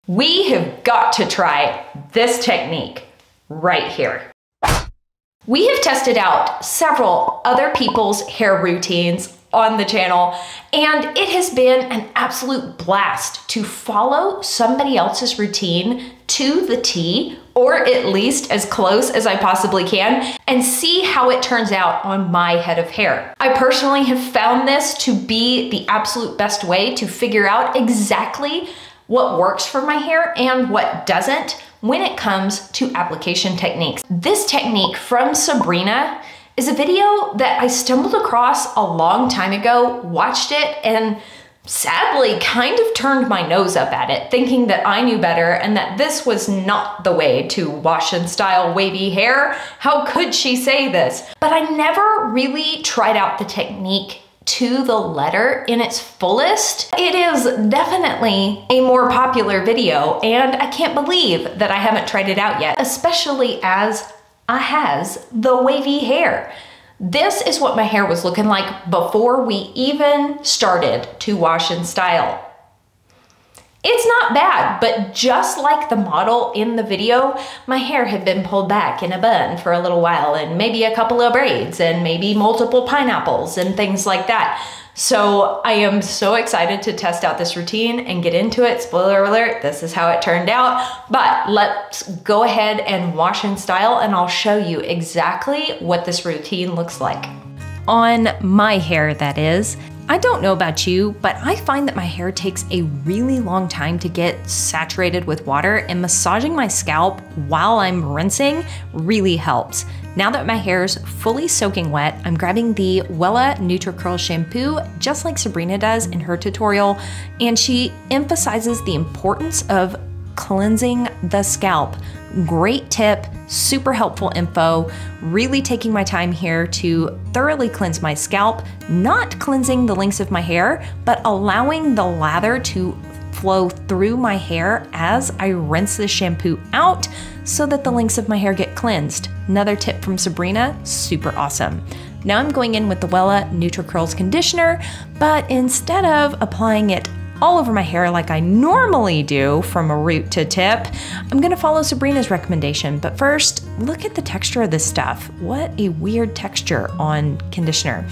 We have got to try this technique right here. We have tested out several other people's hair routines on the channel, and it has been an absolute blast to follow somebody else's routine to the T, or at least as close as I possibly can, and see how it turns out on my head of hair. I personally have found this to be the absolute best way to figure out exactly what works for my hair and what doesn't when it comes to application techniques. This technique from Sabrina is a video that I stumbled across a long time ago, watched it, and sadly kind of turned my nose up at it, thinking that I knew better and that this was not the way to wash and style wavy hair. How could she say this? But I never really tried out the technique to the letter in its fullest. It is definitely a more popular video, and I can't believe that I haven't tried it out yet, especially as I has the wavy hair. This is what my hair was looking like before we even started to wash and style. It's not bad, but just like the model in the video, my hair had been pulled back in a bun for a little while, and maybe a couple of braids and maybe multiple pineapples and things like that. So I am so excited to test out this routine and get into it. Spoiler alert, this is how it turned out. But let's go ahead and wash and style, and I'll show you exactly what this routine looks like. On my hair, that is. I don't know about you, but I find that my hair takes a really long time to get saturated with water, and massaging my scalp while I'm rinsing really helps. Now that my hair's fully soaking wet, I'm grabbing the Wella Curl shampoo, just like Sabrina does in her tutorial, and she emphasizes the importance of cleansing the scalp. Great tip, super helpful info, really taking my time here to thoroughly cleanse my scalp, not cleansing the links of my hair, but allowing the lather to flow through my hair as I rinse the shampoo out so that the links of my hair get cleansed. Another tip from Sabrina, super awesome. Now I'm going in with the Wella Curls conditioner, but instead of applying it all over my hair like I normally do from a root to tip, I'm gonna follow Sabrina's recommendation. But first, look at the texture of this stuff. What a weird texture on conditioner.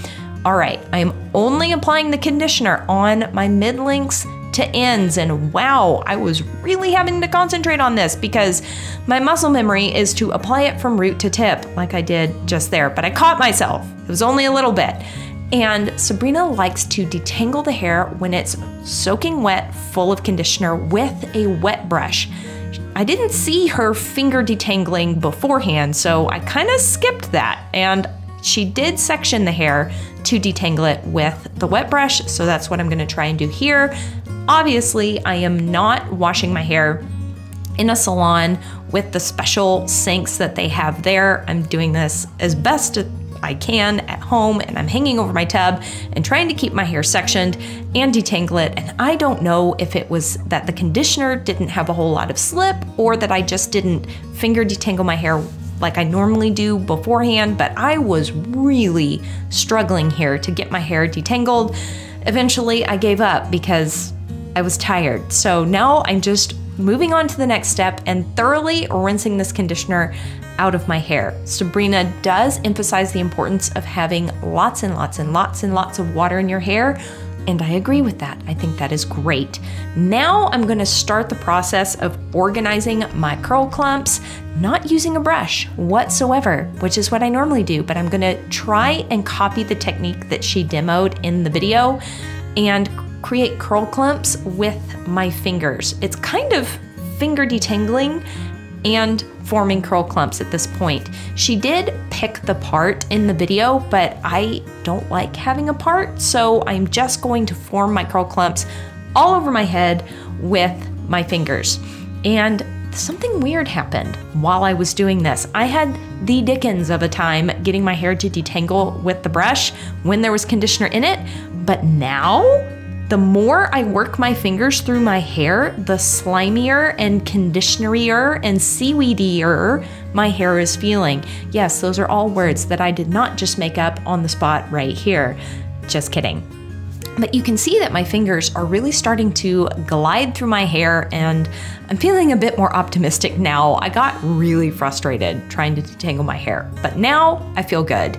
All right, I'm only applying the conditioner on my mid-links to ends, and wow, I was really having to concentrate on this because my muscle memory is to apply it from root to tip like I did just there, but I caught myself. It was only a little bit. And Sabrina likes to detangle the hair when it's soaking wet, full of conditioner, with a wet brush. I didn't see her finger detangling beforehand, so I kind of skipped that. And she did section the hair to detangle it with the wet brush, so that's what I'm gonna try and do here. Obviously, I am not washing my hair in a salon with the special sinks that they have there. I'm doing this as best I can at home, and I'm hanging over my tub and trying to keep my hair sectioned and detangle it. And I don't know if it was that the conditioner didn't have a whole lot of slip, or that I just didn't finger detangle my hair like I normally do beforehand, but I was really struggling here to get my hair detangled. Eventually I gave up because I was tired. So now I'm just moving on to the next step and thoroughly rinsing this conditioner out of my hair. Sabrina does emphasize the importance of having lots and lots and lots and lots of water in your hair, and I agree with that. I think that is great. Now I'm gonna start the process of organizing my curl clumps, not using a brush whatsoever, which is what I normally do, but I'm gonna try and copy the technique that she demoed in the video and create curl clumps with my fingers. It's kind of finger detangling and forming curl clumps at this point. She did pick the part in the video, but I don't like having a part, so I'm just going to form my curl clumps all over my head with my fingers. And something weird happened while I was doing this. I had the dickens of a time getting my hair to detangle with the brush when there was conditioner in it, but now the more I work my fingers through my hair, the slimier and conditionerier and seaweedier my hair is feeling. Yes, those are all words that I did not just make up on the spot right here. Just kidding. But you can see that my fingers are really starting to glide through my hair, and I'm feeling a bit more optimistic now. I got really frustrated trying to detangle my hair, but now I feel good.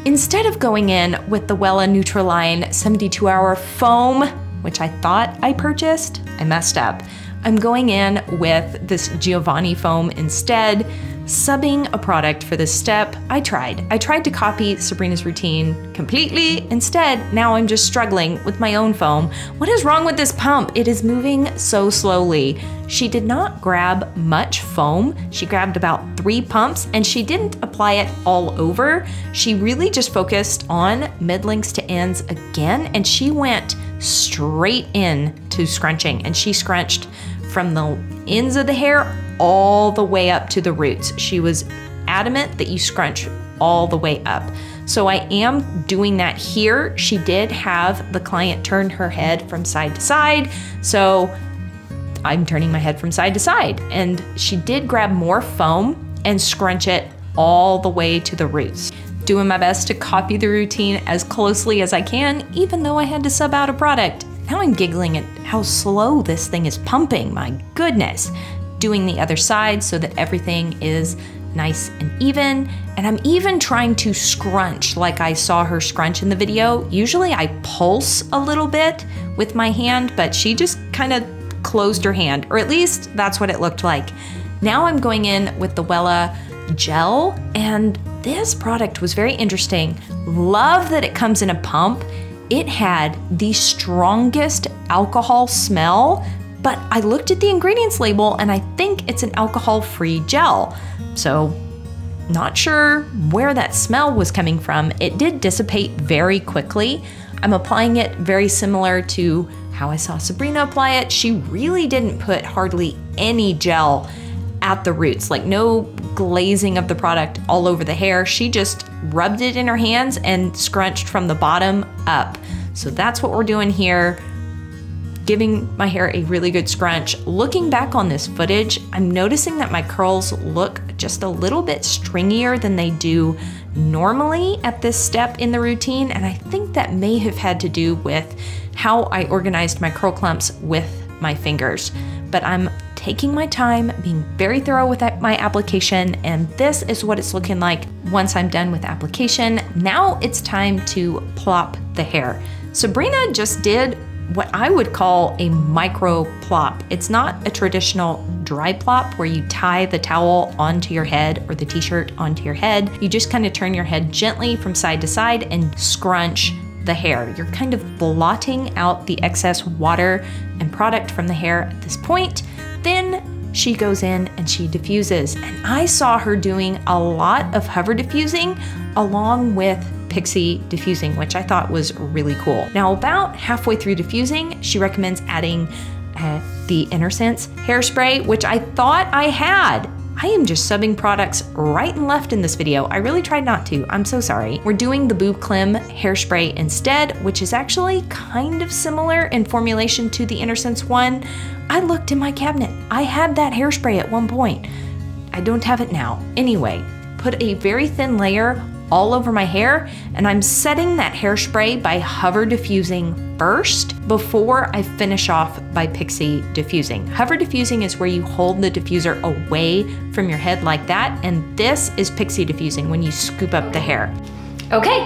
Instead of going in with the Wella Neutraline 72-hour foam, which I thought I purchased, I messed up. I'm going in with this Giovanni foam instead, subbing a product for this step. I tried to copy Sabrina's routine completely. Instead, now I'm just struggling with my own foam. What is wrong with this pump? It is moving so slowly. She did not grab much foam. She grabbed about 3 pumps, and she didn't apply it all over. She really just focused on mid-lengths to ends again, and she went straight in to scrunching, and she scrunched from the ends of the hair all the way up to the roots. She was adamant that you scrunch all the way up. So I am doing that here. She did have the client turn her head from side to side, so I'm turning my head from side to side. And she did grab more foam and scrunch it all the way to the roots. Doing my best to copy the routine as closely as I can, even though I had to sub out a product. Now I'm giggling at how slow this thing is pumping, my goodness. Doing the other side so that everything is nice and even. And I'm even trying to scrunch like I saw her scrunch in the video. Usually I pulse a little bit with my hand, but she just kind of closed her hand, or at least that's what it looked like. Now I'm going in with the Wella gel, and this product was very interesting. Love that it comes in a pump. It had the strongest alcohol smell, but I looked at the ingredients label and I think it's an alcohol-free gel. So not sure where that smell was coming from. It did dissipate very quickly. I'm applying it very similar to how I saw Sabrina apply it. She really didn't put hardly any gel at the roots, like no glazing of the product all over the hair. She just rubbed it in her hands and scrunched from the bottom up. So that's what we're doing here, giving my hair a really good scrunch. Looking back on this footage, I'm noticing that my curls look just a little bit stringier than they do normally at this step in the routine, and I think that may have had to do with how I organized my curl clumps with my fingers. But I'm taking my time, being very thorough with my application, and this is what it's looking like once I'm done with application. Now it's time to plop the hair. Sabrina just did what I would call a micro plop. It's not a traditional dry plop where you tie the towel onto your head or the t-shirt onto your head. You just kind of turn your head gently from side to side and scrunch the hair. You're kind of blotting out the excess water and product from the hair at this point. Then she goes in and she diffuses. And I saw her doing a lot of hover diffusing along with pixie diffusing, which I thought was really cool. Now, about halfway through diffusing, she recommends adding the InnerSense hairspray, which I thought I had. I am just subbing products right and left in this video. I really tried not to. I'm so sorry. We're doing the Boob Clim hairspray instead, which is actually kind of similar in formulation to the InnerSense one. I looked in my cabinet. I had that hairspray at one point. I don't have it now. Anyway, put a very thin layer all over my hair, and I'm setting that hairspray by hover diffusing first before I finish off by pixie diffusing. Hover diffusing is where you hold the diffuser away from your head like that, and this is pixie diffusing when you scoop up the hair. Okay,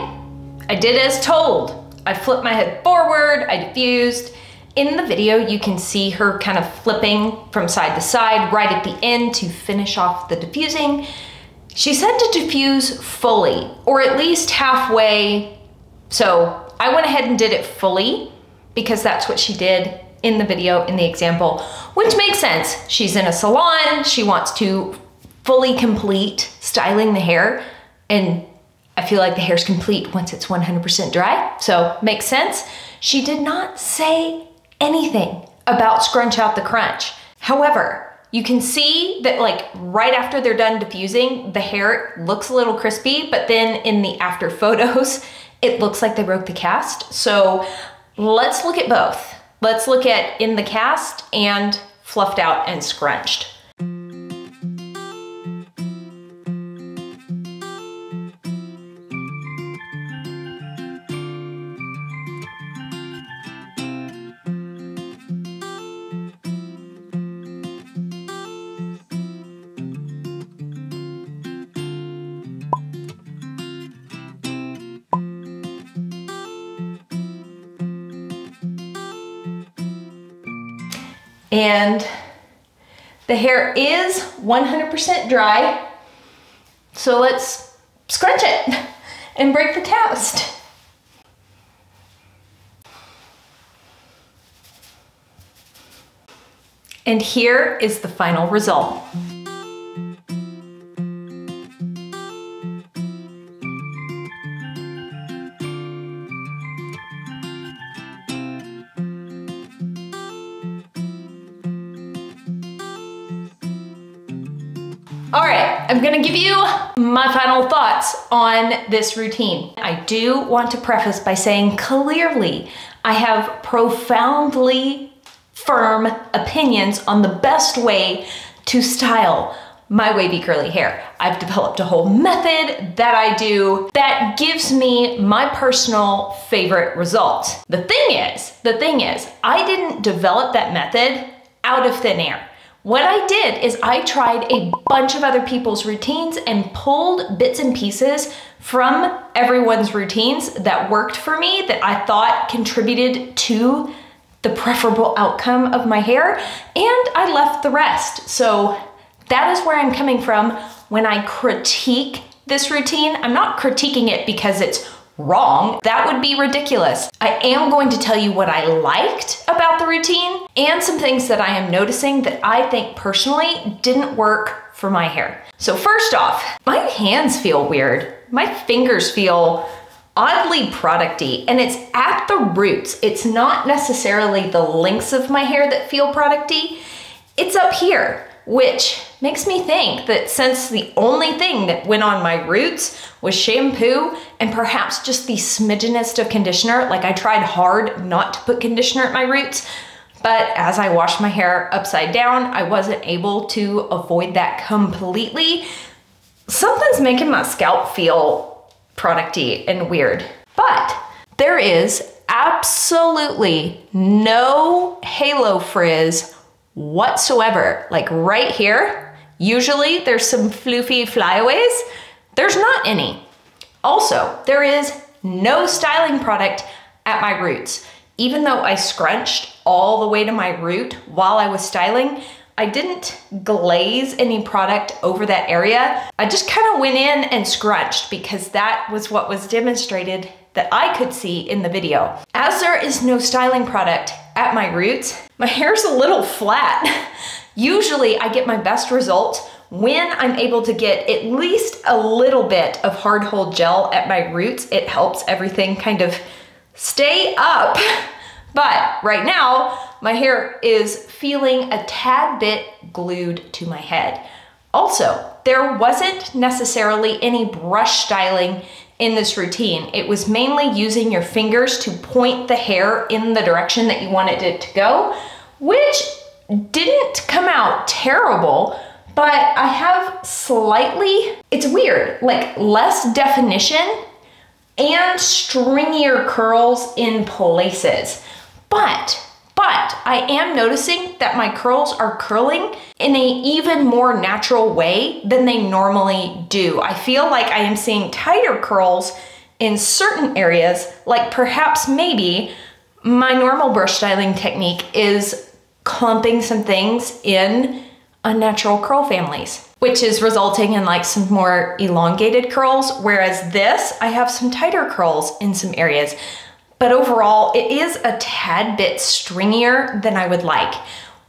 I did as told. I flipped my head forward, I diffused. In the video, you can see her kind of flipping from side to side right at the end to finish off the diffusing. She said to diffuse fully, or at least halfway. So I went ahead and did it fully because that's what she did in the video, in the example, which makes sense. She's in a salon, she wants to fully complete styling the hair, and I feel like the hair's complete once it's 100% dry, so makes sense. She did not say anything about scrunch out the crunch. However, you can see that like right after they're done diffusing, the hair looks a little crispy, but then in the after photos, it looks like they broke the cast. So let's look at both. Let's look at in the cast and fluffed out and scrunched. And the hair is 100% dry. So let's scrunch it and break the test. And here is the final result. All right, I'm gonna give you my final thoughts on this routine. I do want to preface by saying clearly, I have profoundly firm opinions on the best way to style my wavy curly hair. I've developed a whole method that I do that gives me my personal favorite results. The thing is, I didn't develop that method out of thin air. What I did is I tried a bunch of other people's routines and pulled bits and pieces from everyone's routines that worked for me, that I thought contributed to the preferable outcome of my hair, and I left the rest. So that is where I'm coming from when I critique this routine. I'm not critiquing it because it's wrong. That would be ridiculous. I am going to tell you what I liked about the routine and some things that I am noticing that I think personally didn't work for my hair. So first off, my hands feel weird. My fingers feel oddly producty, and it's at the roots. It's not necessarily the lengths of my hair that feel producty. It's up here, which makes me think that since the only thing that went on my roots was shampoo and perhaps just the smidgenest of conditioner, like I tried hard not to put conditioner at my roots, but as I washed my hair upside down, I wasn't able to avoid that completely. Something's making my scalp feel producty and weird. But there is absolutely no halo frizz whatsoever. Like right here, usually there's some floofy flyaways. There's not any. Also, there is no styling product at my roots. Even though I scrunched all the way to my root while I was styling, I didn't glaze any product over that area. I just kind of went in and scrunched because that was what was demonstrated that I could see in the video. As there is no styling product at my roots, my hair's a little flat. Usually I get my best results when I'm able to get at least a little bit of hard hold gel at my roots. It helps everything kind of stay up. But right now, my hair is feeling a tad bit glued to my head. Also, there wasn't necessarily any brush styling in this routine. It was mainly using your fingers to point the hair in the direction that you wanted it to go, which didn't come out terrible, but I have slightly, it's weird, like less definition and stringier curls in places. But I am noticing that my curls are curling in an even more natural way than they normally do. I feel like I am seeing tighter curls in certain areas, like perhaps maybe my normal brush styling technique is clumping some things in unnatural curl families, which is resulting in like some more elongated curls, whereas this, I have some tighter curls in some areas. But overall, it is a tad bit stringier than I would like.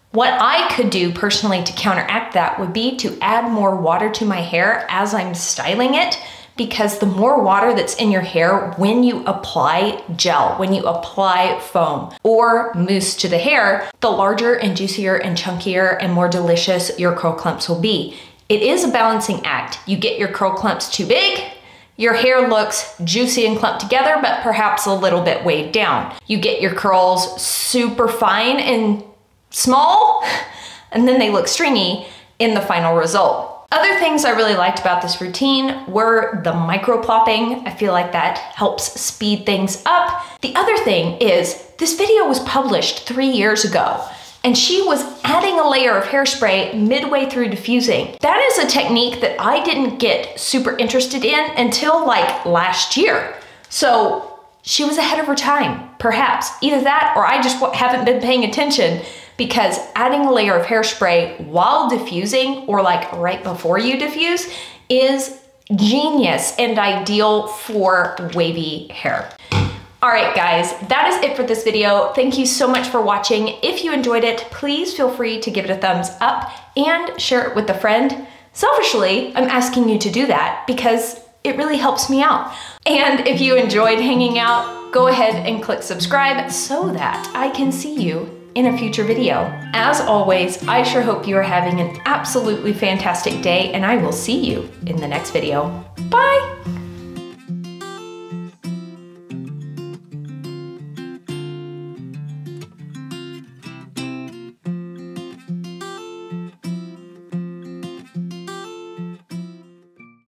What I could do personally to counteract that would be to add more water to my hair as I'm styling it, because the more water that's in your hair when you apply gel, when you apply foam or mousse to the hair, the larger and juicier and chunkier and more delicious your curl clumps will be. It is a balancing act. You get your curl clumps too big, your hair looks juicy and clumped together, but perhaps a little bit weighed down. You get your curls super fine and small, and then they look stringy in the final result. Other things I really liked about this routine were the micro plopping. I feel like that helps speed things up. The other thing is this video was published 3 years ago, and she was adding a layer of hairspray midway through diffusing. That is a technique that I didn't get super interested in until like last year. So she was ahead of her time, perhaps. Either that or I just haven't been paying attention. because adding a layer of hairspray while diffusing, or like right before you diffuse, is genius and ideal for wavy hair. All right, guys, that is it for this video. Thank you so much for watching. If you enjoyed it, please feel free to give it a thumbs up and share it with a friend. Selfishly, I'm asking you to do that because it really helps me out. And if you enjoyed hanging out, go ahead and click subscribe so that I can see you in a future video. As always, I sure hope you are having an absolutely fantastic day, and I will see you in the next video. Bye!